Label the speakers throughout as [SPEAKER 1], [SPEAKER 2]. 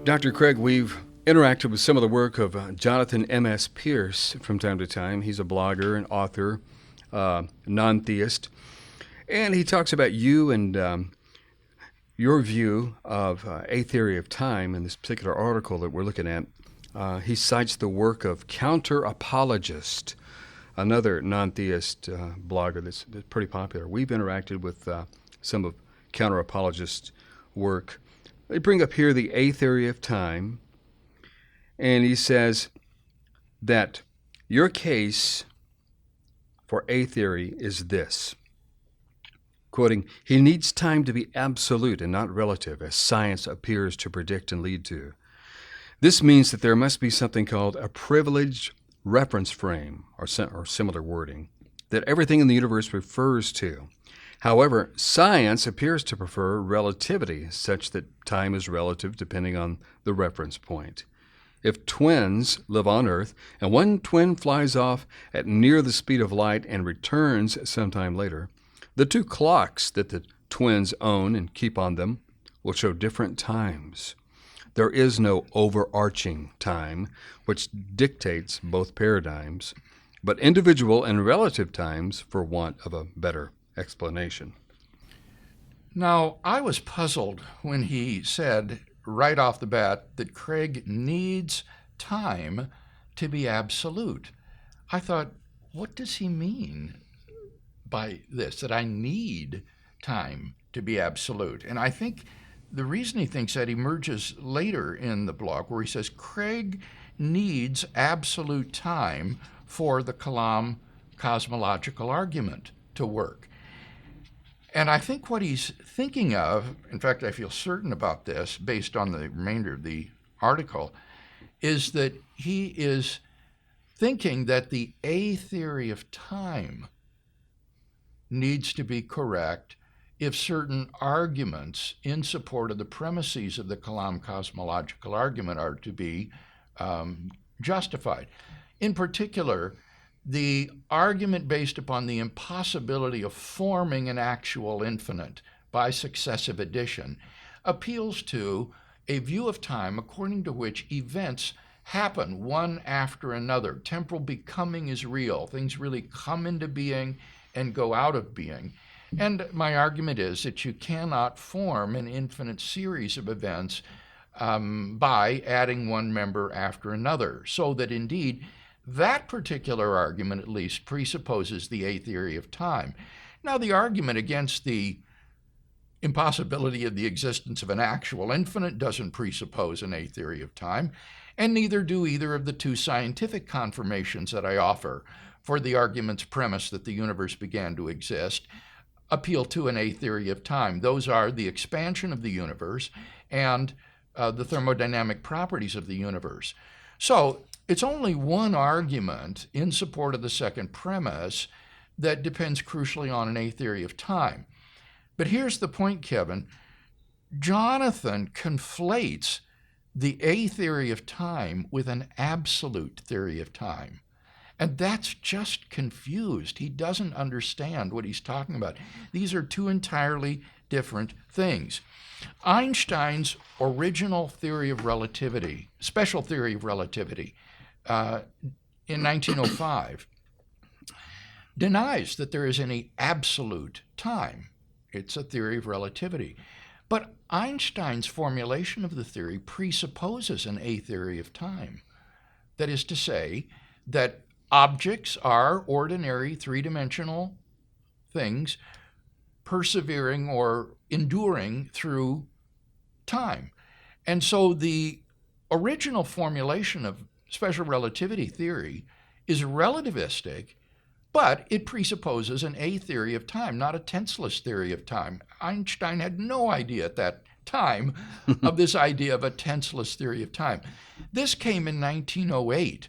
[SPEAKER 1] Dr. Craig, we've interacted with some of the work of Jonathan M.S. Pierce from time to time. He's a blogger, an author, non-theist, and he talks about you and your view of a theory of time in this particular article that we're looking at. He cites the work of Counter Apologist, another non-theist blogger that's pretty popular. We've interacted with some of Counter Apologist's work. They bring up here the A theory of time, and he says that your case for A theory is this, quoting, "He needs time to be absolute and not relative, as science appears to predict and lead to. This means that there must be something called a privileged reference frame, or similar wording, that everything in the universe refers to. However, science appears to prefer relativity, such that time is relative depending on the reference point. If twins live on Earth, and one twin flies off at near the speed of light and returns sometime later, the two clocks that the twins own and keep on them will show different times. There is no overarching time, which dictates both paradigms, but individual and relative times for want of a better explanation."
[SPEAKER 2] Now, I was puzzled when he said right off the bat that Craig needs time to be absolute. I thought, what does he mean by this, that I need time to be absolute? And I think the reason he thinks that emerges later in the blog, where he says Craig needs absolute time for the Kalam cosmological argument to work. And I think what he's thinking of, in fact, I feel certain about this based on the remainder of the article, is that he is thinking that the A theory of time needs to be correct if certain arguments in support of the premises of the Kalam cosmological argument are to be justified. In particular, the argument based upon the impossibility of forming an actual infinite by successive addition appeals to a view of time according to which events happen one after another. Temporal becoming is real. Things really come into being and go out of being. And my argument is that you cannot form an infinite series of events by adding one member after another, so that indeed that particular argument at least presupposes the A theory of time. Now, the argument against the impossibility of the existence of an actual infinite doesn't presuppose an A theory of time, and neither do either of the two scientific confirmations that I offer for the argument's premise that the universe began to exist appeal to an A theory of time. Those are the expansion of the universe and the thermodynamic properties of the universe. So it's only one argument in support of the second premise that depends crucially on an A theory of time. But here's the point, Kevin. Jonathan conflates the A theory of time with an absolute theory of time. And that's just confused. He doesn't understand what he's talking about. These are two entirely different things. Einstein's original theory of relativity, special theory of relativity, in 1905, denies that there is any absolute time. It's a theory of relativity. But Einstein's formulation of the theory presupposes an A theory of time. That is to say that objects are ordinary three-dimensional things persevering or enduring through time. And so the original formulation of special relativity theory is relativistic, but it presupposes an A theory of time, not a tenseless theory of time. Einstein had no idea at that time of this idea of a tenseless theory of time. This came in 1908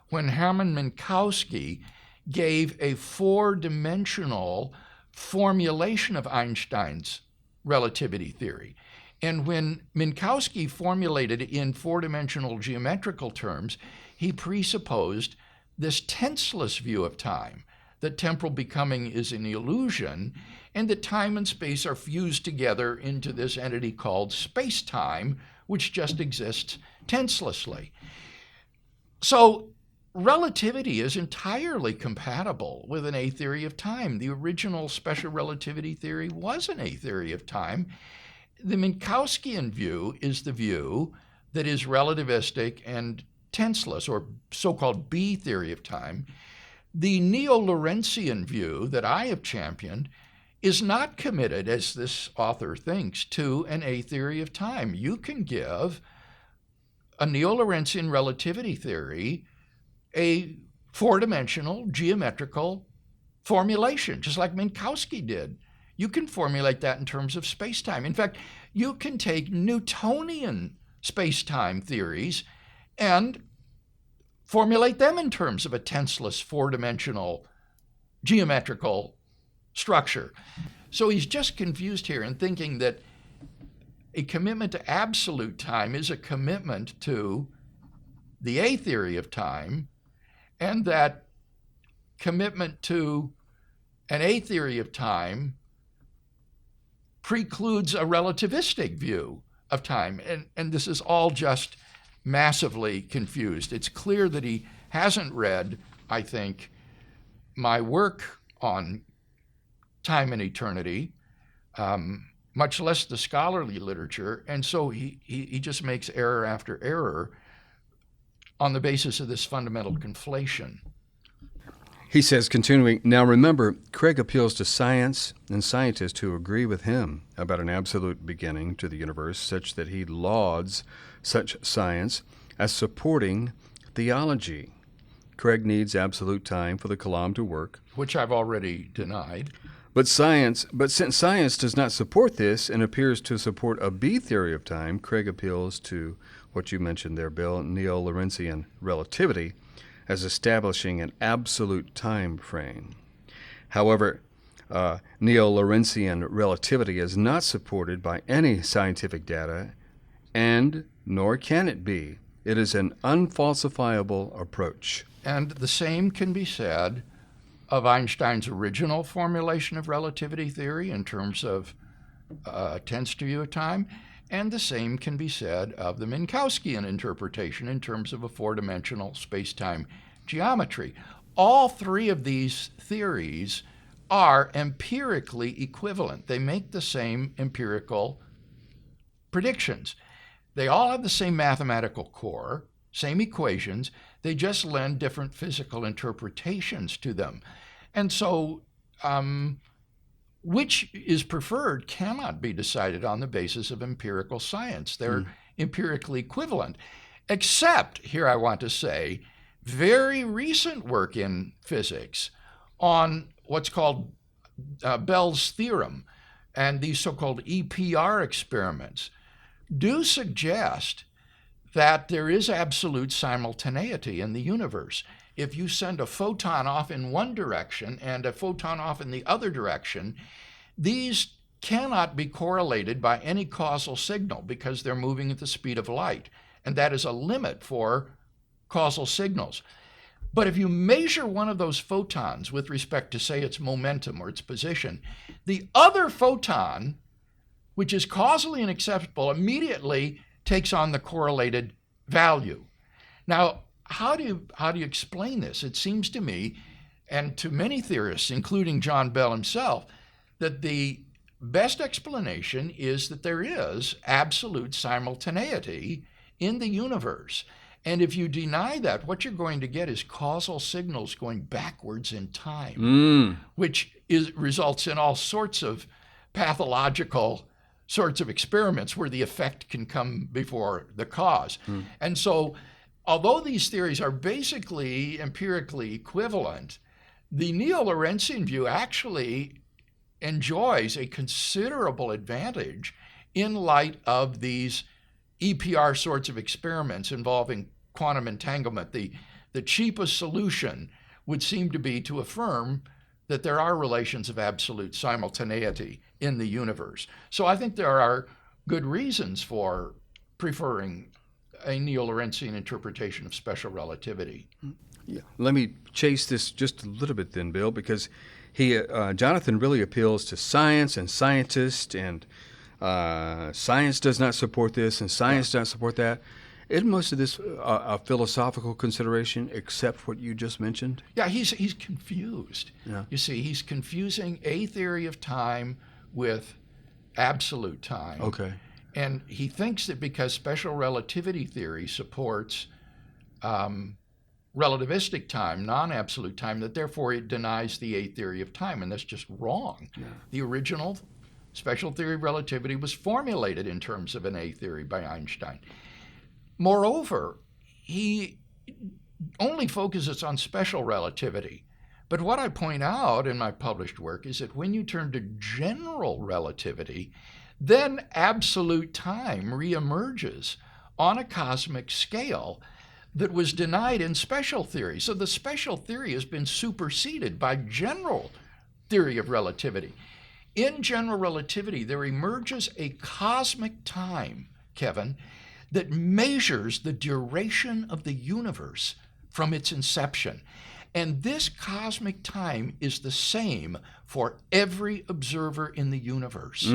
[SPEAKER 2] when Hermann Minkowski gave a four-dimensional formulation of Einstein's relativity theory. And when Minkowski formulated it in four-dimensional geometrical terms, he presupposed this tenseless view of time, that temporal becoming is an illusion, and that time and space are fused together into this entity called space-time, which just exists tenselessly. So relativity is entirely compatible with an A theory of time. The original special relativity theory was an A theory of time. The Minkowskian view is the view that is relativistic and tenseless, or so-called B theory of time. The Neo-Lorentzian view that I have championed is not committed, as this author thinks, to an A theory of time. You can give a Neo-Lorentzian relativity theory a four-dimensional geometrical formulation, just like Minkowski did. You can formulate that in terms of space-time. In fact, you can take Newtonian space-time theories and formulate them in terms of a tenseless four-dimensional geometrical structure. So he's just confused here in thinking that a commitment to absolute time is a commitment to the A theory of time, and that commitment to an A theory of time precludes a relativistic view of time. And this is all just massively confused. It's clear that he hasn't read, I think, my work on time and eternity, much less the scholarly literature, and so he just makes error after error on the basis of this fundamental conflation.
[SPEAKER 1] He says, continuing, now remember, Craig appeals to science and scientists who agree with him about an absolute beginning to the universe, such that he lauds such science as supporting theology. Craig needs absolute time for the Kalam to work,
[SPEAKER 2] Which I've already denied.
[SPEAKER 1] But since science does not support this and appears to support a B theory of time, Craig appeals to what you mentioned there, Bill, Neo-Lorentzian relativity, as establishing an absolute time frame. However, Neo-Lorentzian relativity is not supported by any scientific data, and nor can it be. It is an unfalsifiable approach.
[SPEAKER 2] And the same can be said of Einstein's original formulation of relativity theory in terms of tense view of time, and the same can be said of the Minkowskian interpretation in terms of a four-dimensional space-time geometry. All three of these theories are empirically equivalent. They make the same empirical predictions. They all have the same mathematical core, same equations. They just lend different physical interpretations to them. And so which is preferred cannot be decided on the basis of empirical science. They're empirically equivalent, except, here I want to say, very recent work in physics on what's called Bell's theorem and these so-called EPR experiments do suggest that there is absolute simultaneity in the universe. If you send a photon off in one direction and a photon off in the other direction, these cannot be correlated by any causal signal because they're moving at the speed of light, and that is a limit for causal signals. But if you measure one of those photons with respect to, say, its momentum or its position, the other photon, which is causally unacceptable, immediately takes on the correlated value. Now, how do you explain this? It seems to me, and to many theorists, including John Bell himself, that the best explanation is that there is absolute simultaneity in the universe. And if you deny that, what you're going to get is causal signals going backwards in time, which results in all sorts of pathological sorts of experiments where the effect can come before the cause. And so, although these theories are basically empirically equivalent, the Neo-Lorentzian view actually enjoys a considerable advantage in light of these EPR sorts of experiments involving quantum entanglement. The cheapest solution would seem to be to affirm that there are relations of absolute simultaneity in the universe. So I think there are good reasons for preferring a Neo-Lorentzian interpretation of special relativity.
[SPEAKER 1] Yeah. Let me chase this just a little bit then, Bill, because Jonathan really appeals to science and scientists and Science does not support this, and science does not support that. Isn't most of this a philosophical consideration, except what you just mentioned?
[SPEAKER 2] Yeah, he's confused.
[SPEAKER 1] Yeah.
[SPEAKER 2] You see, he's confusing a theory of time with absolute time.
[SPEAKER 1] Okay.
[SPEAKER 2] And he thinks that because special relativity theory supports relativistic time, non-absolute time, that therefore it denies the A theory of time, and that's just wrong.
[SPEAKER 1] Yeah.
[SPEAKER 2] The original special theory of relativity was formulated in terms of an A theory by Einstein. Moreover, he only focuses on special relativity. But what I point out in my published work is that when you turn to general relativity, then absolute time reemerges on a cosmic scale that was denied in special theory. So the special theory has been superseded by general theory of relativity. In general relativity, there emerges a cosmic time, Kevin, that measures the duration of the universe from its inception. And this cosmic time is the same for every observer in the universe,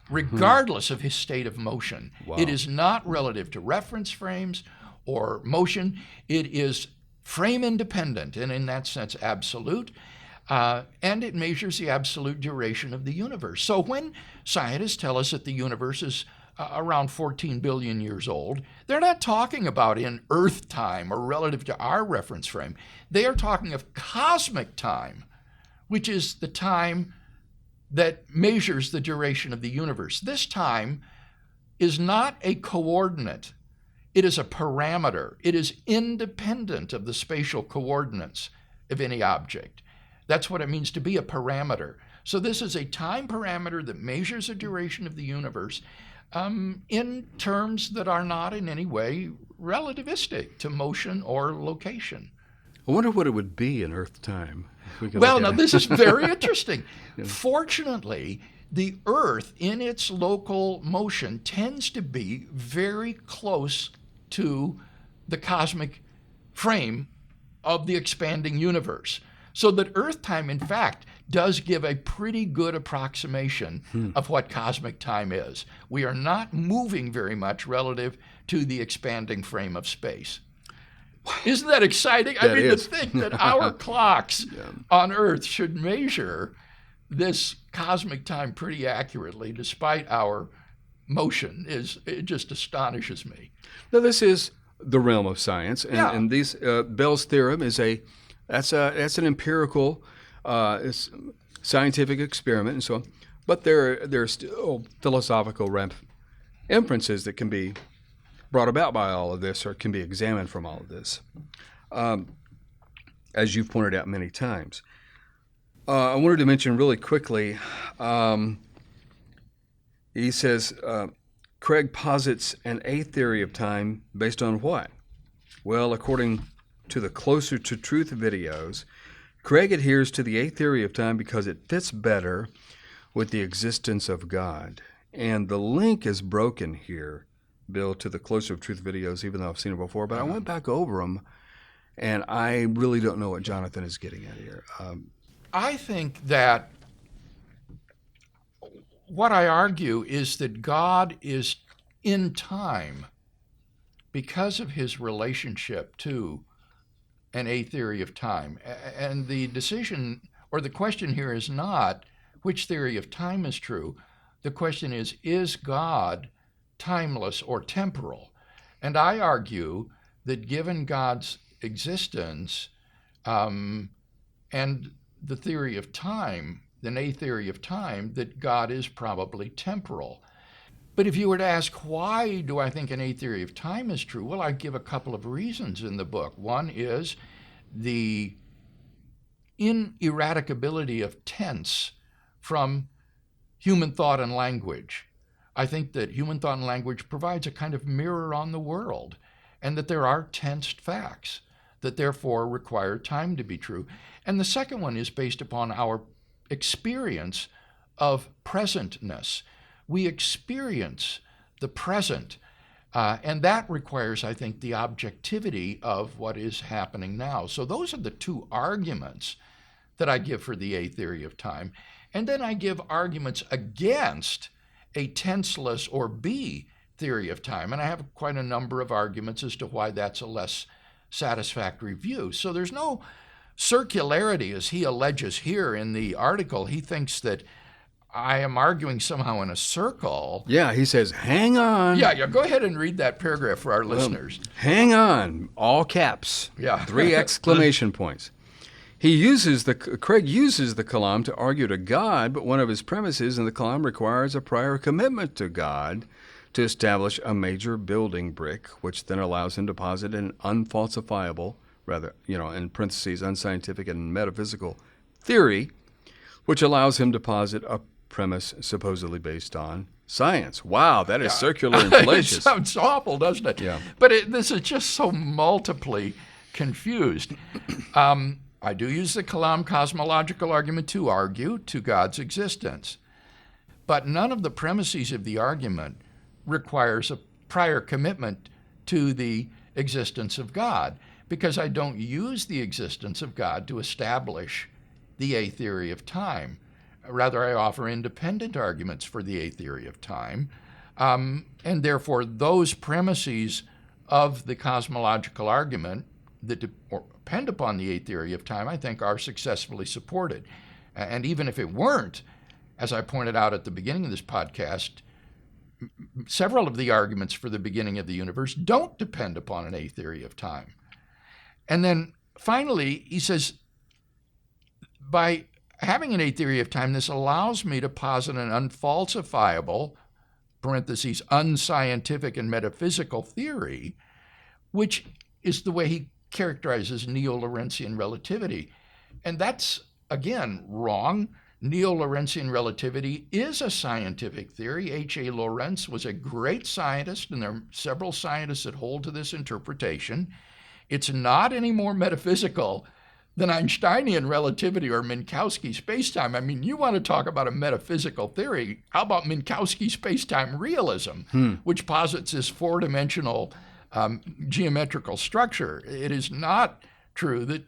[SPEAKER 2] regardless of his state of motion.
[SPEAKER 1] Wow.
[SPEAKER 2] It is not relative to reference frames or motion. It is frame independent, and in that sense, absolute. And it measures the absolute duration of the universe. So when scientists tell us that the universe is around 14 billion years old, they're not talking about in Earth time or relative to our reference frame. They are talking of cosmic time, which is the time that measures the duration of the universe. This time is not a coordinate. It is a parameter. It is independent of the spatial coordinates of any object. That's what it means to be a parameter. So this is a time parameter that measures the duration of the universe in terms that are not in any way relativistic to motion or location.
[SPEAKER 1] I wonder what it would be in Earth time.
[SPEAKER 2] Well, now this is very interesting. Fortunately, the Earth in its local motion tends to be very close to the cosmic frame of the expanding universe. So that Earth time, in fact, does give a pretty good approximation of what cosmic time is. We are not moving very much relative to the expanding frame of space. Isn't that exciting?
[SPEAKER 1] That
[SPEAKER 2] I mean,
[SPEAKER 1] is.
[SPEAKER 2] to think that our clocks on Earth should measure this cosmic time pretty accurately, despite our motion, it just astonishes me.
[SPEAKER 1] Now, this is the realm of science, and,
[SPEAKER 2] Yeah.
[SPEAKER 1] and these Bell's theorem is that's an empirical it's scientific experiment and so on. But there are still philosophical inferences that can be brought about by all of this, or can be examined from all of this, as you've pointed out many times. I wanted to mention really quickly, he says, Craig posits an A theory of time based on what? Well, according to the Closer to Truth videos, Craig adheres to the A theory of time because it fits better with the existence of God. And the link is broken here, Bill, to the Closer to Truth videos, even though I've seen them before. But I went back over them, and I really don't know what Jonathan is getting at here.
[SPEAKER 2] I think that what I argue is that God is in time because of his relationship to an A theory of time. And the decision, or the question here is not which theory of time is true. The question is God timeless or temporal? And I argue that given God's existence and the theory of time, the A theory of time, that God is probably temporal. But if you were to ask, why do I think an A theory of time is true? Well, I give a couple of reasons in the book. One is the ineradicability of tense from human thought and language. I think that human thought and language provides a kind of mirror on the world, and that there are tensed facts that therefore require time to be true. And the second one is based upon our experience of presentness. We experience the present, and that requires, I think, the objectivity of what is happening now. So those are the two arguments that I give for the A theory of time. And then I give arguments against a tenseless or B theory of time. And I have quite a number of arguments as to why that's a less satisfactory view. So there's no circularity, as he alleges here in the article. He thinks that I am arguing somehow in a circle.
[SPEAKER 1] Yeah, he says, hang on.
[SPEAKER 2] Yeah, go ahead and read that paragraph for our listeners.
[SPEAKER 1] Hang on, all caps.
[SPEAKER 2] Yeah.
[SPEAKER 1] 3 exclamation points. Craig uses the Kalam to argue to God, but one of his premises in the Kalam requires a prior commitment to God to establish a major building brick, which then allows him to posit an unfalsifiable, in parentheses, unscientific and metaphysical theory, which allows him to posit a premise supposedly based on science. Wow, that is circular and fallacious.
[SPEAKER 2] It sounds awful, doesn't it?
[SPEAKER 1] Yeah.
[SPEAKER 2] But this is just so multiply confused. I do use the Kalam cosmological argument to argue to God's existence. But none of the premises of the argument requires a prior commitment to the existence of God, because I don't use the existence of God to establish the A theory of time. Rather, I offer independent arguments for the A theory of time, and therefore those premises of the cosmological argument that depend upon the A theory of time, I think, are successfully supported. And even if it weren't, as I pointed out at the beginning of this podcast, several of the arguments for the beginning of the universe don't depend upon an A theory of time. And then finally, he says, by having an A theory of time, this allows me to posit an unfalsifiable, parentheses, unscientific and metaphysical theory, which is the way he characterizes neo-Lorentzian relativity. And that's, again, wrong. Neo-Lorentzian relativity is a scientific theory. H.A. Lorentz was a great scientist, and there are several scientists that hold to this interpretation. It's not any more metaphysical than Einsteinian relativity or Minkowski spacetime. I mean, you want to talk about a metaphysical theory. How about Minkowski spacetime realism, which posits this four-dimensional geometrical structure? It is not true that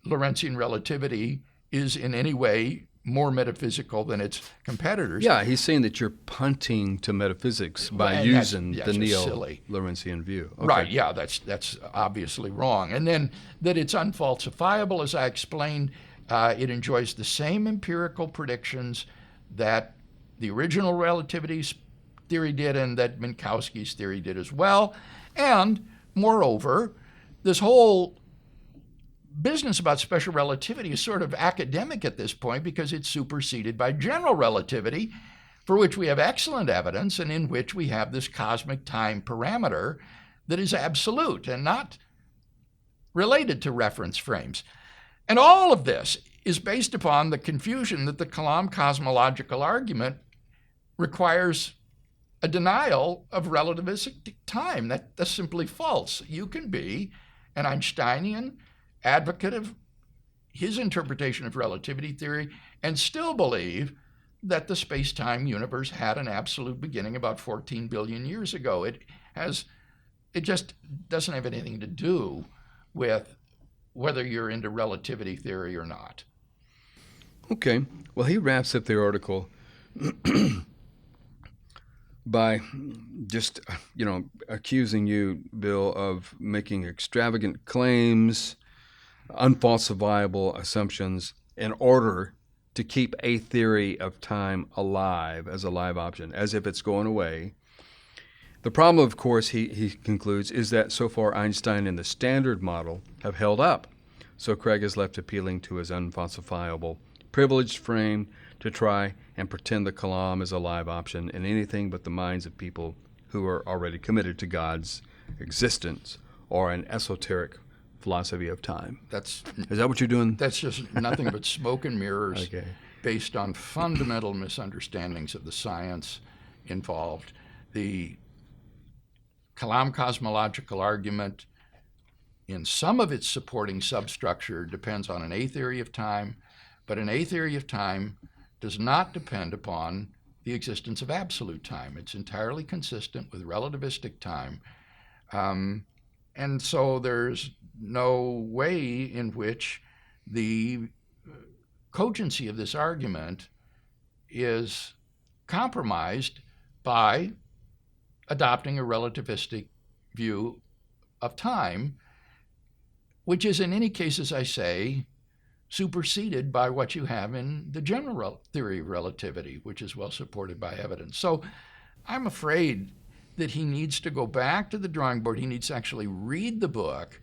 [SPEAKER 2] Lorentzian relativity is in any way more metaphysical than its competitors.
[SPEAKER 1] Yeah, he's saying that you're punting to metaphysics by
[SPEAKER 2] And
[SPEAKER 1] using
[SPEAKER 2] that's
[SPEAKER 1] the
[SPEAKER 2] silly.
[SPEAKER 1] neo-Lorentzian view. Okay.
[SPEAKER 2] Right, yeah, that's obviously wrong. And then that it's unfalsifiable, as I explained, it enjoys the same empirical predictions that the original relativity theory did and that Minkowski's theory did as well. And moreover, this whole business about special relativity is sort of academic at this point because it's superseded by general relativity, for which we have excellent evidence and in which we have this cosmic time parameter that is absolute and not related to reference frames. And all of this is based upon the confusion that the Kalam cosmological argument requires a denial of relativistic time. That's simply false. You can be an Einsteinian advocate of his interpretation of relativity theory and still believe that the space-time universe had an absolute beginning about 14 billion years ago. It just doesn't have anything to do with whether you're into relativity theory or not.
[SPEAKER 1] Okay. Well, he wraps up the article by just, accusing you, Bill, of making extravagant claims, unfalsifiable assumptions in order to keep a theory of time alive as a live option, as if it's going away. The problem, of course, he concludes, is that so far Einstein and the Standard Model have held up. So Craig is left appealing to his unfalsifiable, privileged frame to try and pretend the Kalam is a live option in anything but the minds of people who are already committed to God's existence or an esoteric philosophy of time. Is that what you're doing?
[SPEAKER 2] That's just nothing but smoke and mirrors
[SPEAKER 1] Okay.
[SPEAKER 2] based on fundamental misunderstandings of the science involved. The Kalam cosmological argument, in some of its supporting substructure, depends on an A theory of time, but an A theory of time does not depend upon the existence of absolute time. It's entirely consistent with relativistic time. And so there's no way in which the cogency of this argument is compromised by adopting a relativistic view of time, which is in any case, as I say, superseded by what you have in the general theory of relativity, which is well supported by evidence. So I'm afraid that he needs to go back to the drawing board. He needs to actually read the book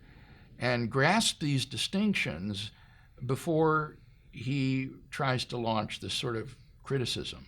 [SPEAKER 2] and grasp these distinctions before he tries to launch this sort of criticism.